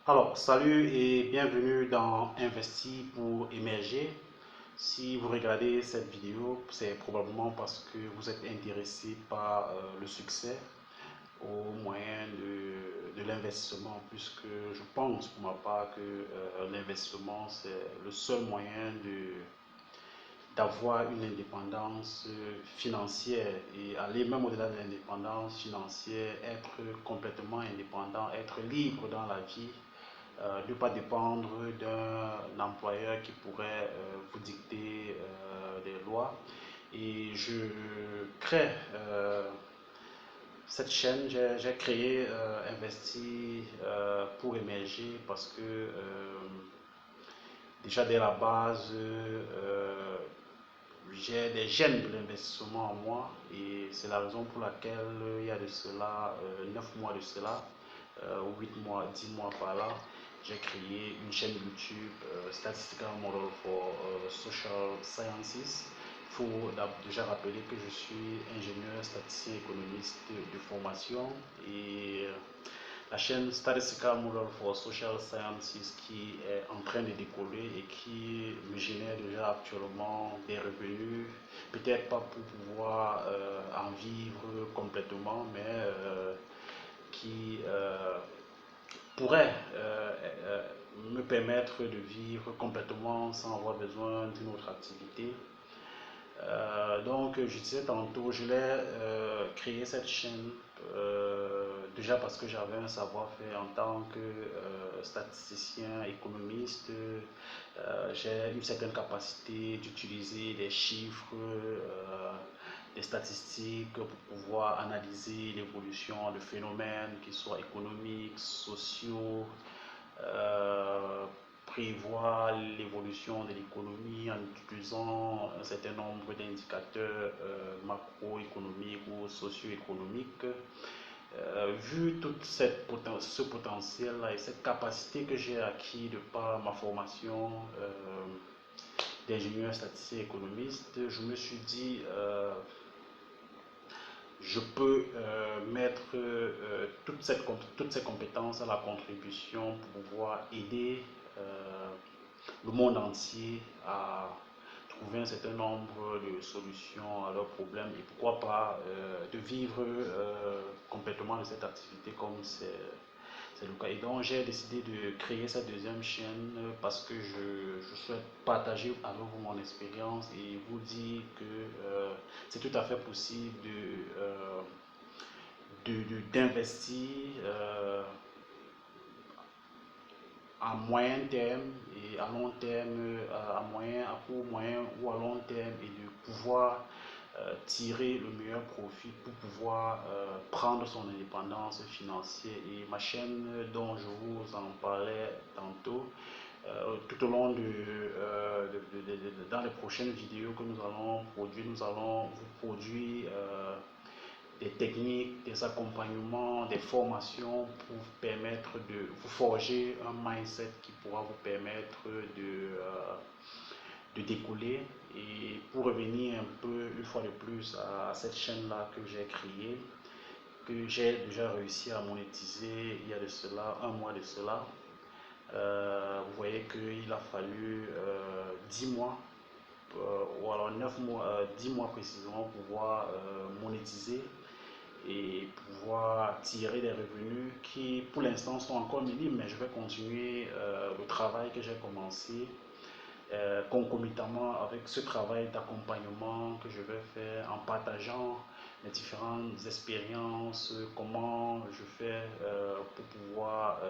Alors, salut et bienvenue dans Investi pour émerger. Si vous regardez cette vidéo, c'est probablement parce que vous êtes intéressé par le succès au moyen de l'investissement, puisque je pense pour ma part que l'investissement, c'est le seul moyen d'avoir une indépendance financière et aller même au-delà de l'indépendance financière, être complètement indépendant, être libre dans la vie, ne pas dépendre d'un employeur qui pourrait vous dicter des lois. Et je crée cette chaîne, j'ai créé Investi pour émerger parce que déjà dès la base, j'ai des gènes de l'investissement en moi et c'est la raison pour laquelle il y a de cela 9 mois de cela, ou 8 mois, 10 mois par là, j'ai créé une chaîne YouTube Statistical Model for Social Sciences. Il faut déjà rappeler que je suis ingénieur statisticien économiste de formation et la chaîne Statistical Model for Social Sciences qui est en train de décoller et qui me génère déjà actuellement des revenus, peut-être pas pour pouvoir en vivre complètement, mais qui pourrait me permettre de vivre complètement sans avoir besoin d'une autre activité. Donc, je disais tantôt, je l'ai créé cette chaîne déjà parce que j'avais un savoir-faire en tant que statisticien, économiste. J'ai une certaine capacité d'utiliser des chiffres, des statistiques pour pouvoir analyser l'évolution de phénomènes qui soient économiques, sociaux, euh, prévoir l'évolution de l'économie en utilisant un certain nombre d'indicateurs macroéconomiques ou socio-économiques. Vu tout ce potentiel-là et cette capacité que j'ai acquis de par ma formation d'ingénieur statisticien économiste, je me suis dit je peux mettre toutes ces compétences à la contribution pour pouvoir aider le monde entier à trouver un certain nombre de solutions à leurs problèmes et pourquoi pas de vivre complètement de cette activité comme c'est le cas. Et donc j'ai décidé de créer cette deuxième chaîne parce que je souhaite partager avec vous mon expérience et vous dire que c'est tout à fait possible d'investir à moyen terme et à long terme, à moyen, à court, moyen ou à long terme et de pouvoir tirer le meilleur profit pour pouvoir prendre son indépendance financière. Et ma chaîne dont je vous en parlais tantôt, tout au long dans les prochaines vidéos que nous allons vous produire des techniques, des accompagnements, des formations pour vous permettre de vous forger un mindset qui pourra vous permettre de décoller. Et pour revenir un peu, une fois de plus, à cette chaîne-là que j'ai créée, que j'ai déjà réussi à monétiser il y a de cela, un mois de cela, vous voyez qu'il a fallu 10 mois, ou alors 9 mois, 10 mois précisément pour pouvoir monétiser et pouvoir tirer des revenus qui pour l'instant sont encore minimes, mais je vais continuer le travail que j'ai commencé concomitamment avec ce travail d'accompagnement que je vais faire en partageant les différentes expériences, comment je fais pour pouvoir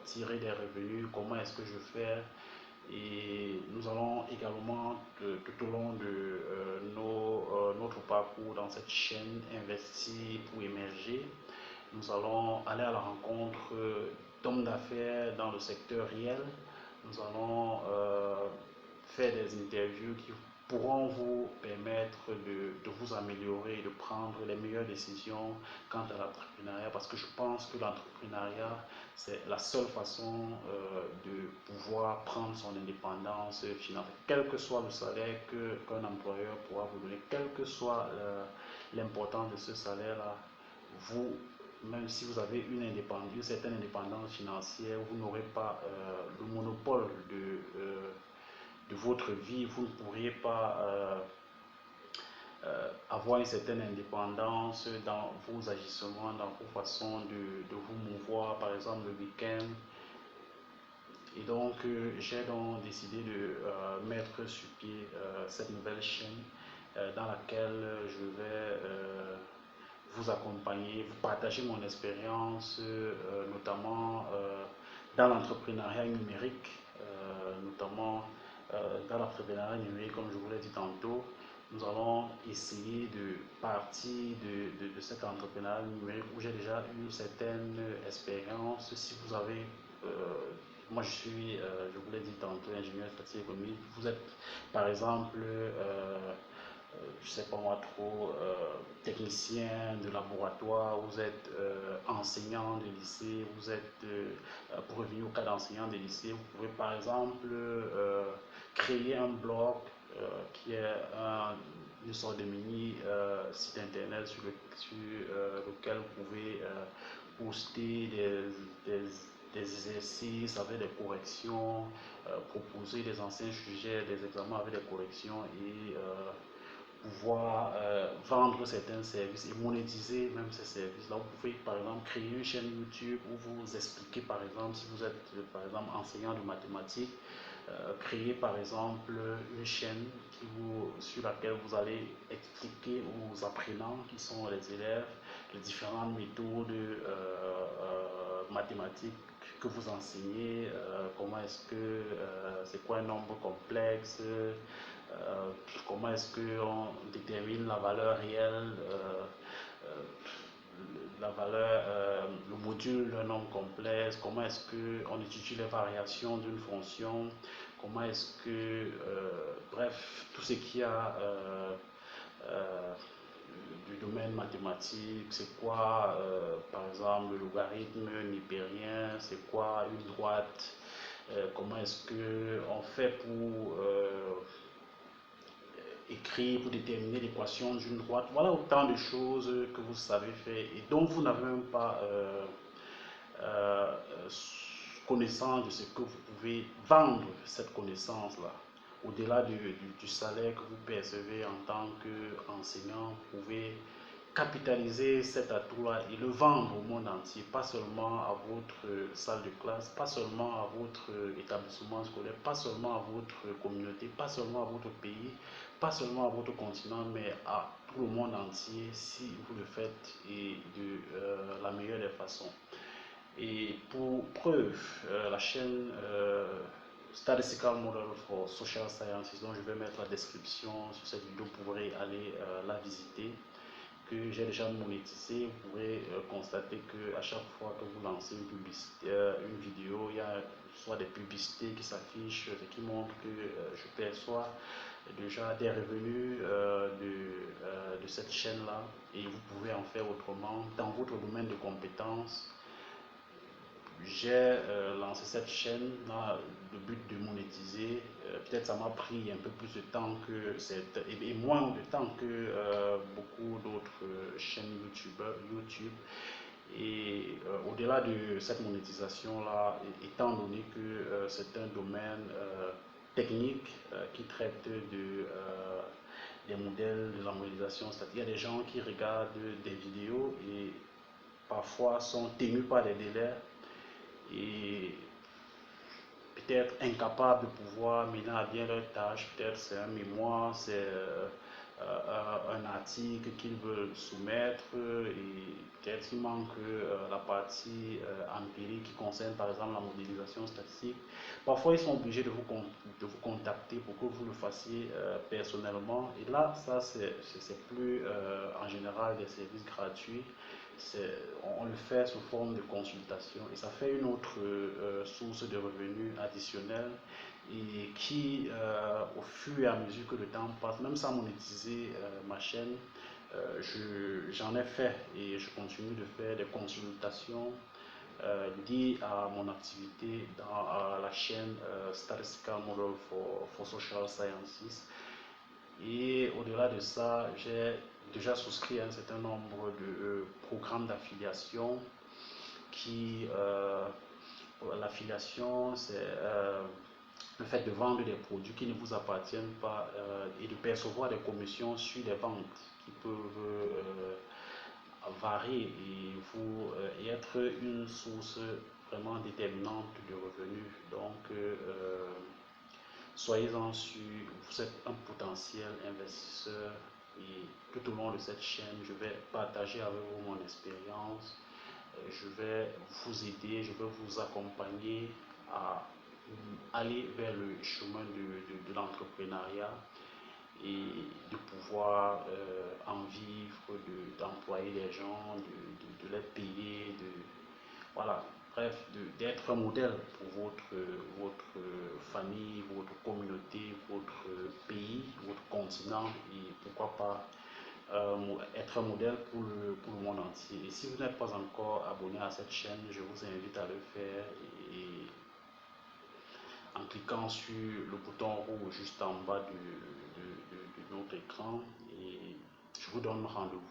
tirer des revenus, comment est-ce que je fais. Et nous allons également, tout au long de notre parcours dans cette chaîne Investir pour émerger, nous allons aller à la rencontre d'hommes d'affaires dans le secteur réel. Nous allons faire des interviews qui pourront vous permettre de vous améliorer et de prendre les meilleures décisions quant à l'entrepreneuriat parce que je pense que l'entrepreneuriat c'est la seule façon de pouvoir prendre son indépendance financière, quel que soit le salaire qu'un employeur pourra vous donner, quelle que soit l'importance de ce salaire-là, vous même si vous avez une certaine indépendance financière, vous n'aurez pas le monopole de votre vie, vous ne pourriez pas avoir une certaine indépendance dans vos agissements, dans vos façons de vous mouvoir, par exemple le week-end. Et donc, j'ai donc décidé de mettre sur pied cette nouvelle chaîne dans laquelle je vais vous accompagner, vous partager mon expérience, notamment dans l'entrepreneuriat numérique, dans l'entrepreneuriat numérique, comme je vous l'ai dit tantôt. Nous allons essayer de partir de cet entrepreneuriat numérique où j'ai déjà eu une certaine expérience. Si vous avez, moi je suis, je vous l'ai dit tantôt, ingénieur statistique économique, vous êtes par exemple je sais pas moi trop, technicien de laboratoire, vous êtes enseignant de lycée, vous êtes, pour revenir au cas d'enseignant de lycée, vous pouvez par exemple créer un blog qui est une sorte de mini site internet lequel vous pouvez poster des exercices avec des corrections, proposer des anciens sujets, des examens avec des corrections et pouvoir vendre certains services et monétiser même ces services. Là, vous pouvez par exemple créer une chaîne YouTube où vous expliquez par exemple, si vous êtes par exemple enseignant de mathématiques, créer par exemple une chaîne sur laquelle vous allez expliquer aux apprenants qui sont les élèves les différentes méthodes mathématiques que vous enseignez, comment est-ce que c'est quoi un nombre complexe, comment est-ce qu'on détermine la valeur réelle, la valeur, le module d'un nombre complexe, comment est-ce qu'on étudie les variations d'une fonction, comment est-ce que, bref, tout ce qui a du domaine mathématique, c'est quoi, par exemple, le logarithme népérien, c'est quoi une droite, comment est-ce qu'on fait pour écrire, pour déterminer l'équation d'une droite. Voilà autant de choses que vous savez faire et dont vous n'avez même pas euh, connaissance de ce que vous pouvez vendre cette connaissance-là. Au-delà du salaire que vous percevez en tant qu'enseignant, vous pouvez capitaliser cet atout-là et le vendre au monde entier, pas seulement à votre salle de classe, pas seulement à votre établissement scolaire, pas seulement à votre communauté, pas seulement à votre pays, pas seulement à votre continent, mais à tout le monde entier si vous le faites et de la meilleure des façons. Et pour preuve, la chaîne Statistical Model for Social Sciences, dont je vais mettre la description sur cette vidéo, vous pourrez aller la visiter, que j'ai déjà monétisé. Vous pourrez constater que à chaque fois que vous lancez une publicité, une vidéo, il y a soit des publicités qui s'affichent, ce qui montre que je perçois déjà des revenus de cette chaîne-là et vous pouvez en faire autrement dans votre domaine de compétences. J'ai lancé cette chaîne dans le but de monétiser. Peut-être ça m'a pris un peu plus de temps et moins de temps que beaucoup d'autres chaînes YouTube. Et au-delà de cette monétisation-là, étant donné que c'est un domaine technique qui traite des modèles de la modélisation, c'est-à-dire il y a des gens qui regardent des vidéos et parfois sont tenus par des délais et peut-être incapables de pouvoir mener à bien leur tâche. Peut-être c'est un mémoire, c'est un article qu'ils veulent soumettre et peut-être qu'il manque la partie empirique qui concerne par exemple la modélisation statistique. Parfois ils sont obligés de vous contacter pour que vous le fassiez personnellement et là ça c'est plus en général des services gratuits. On le fait sous forme de consultation et ça fait une autre source de revenus additionnels et qui, au fur et à mesure que le temps passe, même sans monétiser ma chaîne, j'en ai fait et je continue de faire des consultations liées à mon activité dans la chaîne Statistical Model for Social Sciences. Et au-delà de ça, j'ai déjà souscrit à un certain nombre de programmes d'affiliation qui, l'affiliation, c'est le fait de vendre des produits qui ne vous appartiennent pas et de percevoir des commissions sur les ventes qui peuvent varier et être une source vraiment déterminante de revenus. Donc, soyez-en sûr, vous êtes un potentiel investisseur et tout au long de cette chaîne, je vais partager avec vous mon expérience. Je vais vous aider, je vais vous accompagner à aller vers le chemin de l'entrepreneuriat et de pouvoir en vivre, d'employer les gens, de les payer, voilà, bref, d'être un modèle pour votre famille, votre communauté, votre pays, votre continent et pourquoi pas être un modèle pour le monde entier. Et si vous n'êtes pas encore abonné à cette chaîne, je vous invite à le faire et en cliquant sur le bouton rouge juste en bas de notre écran et je vous donne rendez-vous.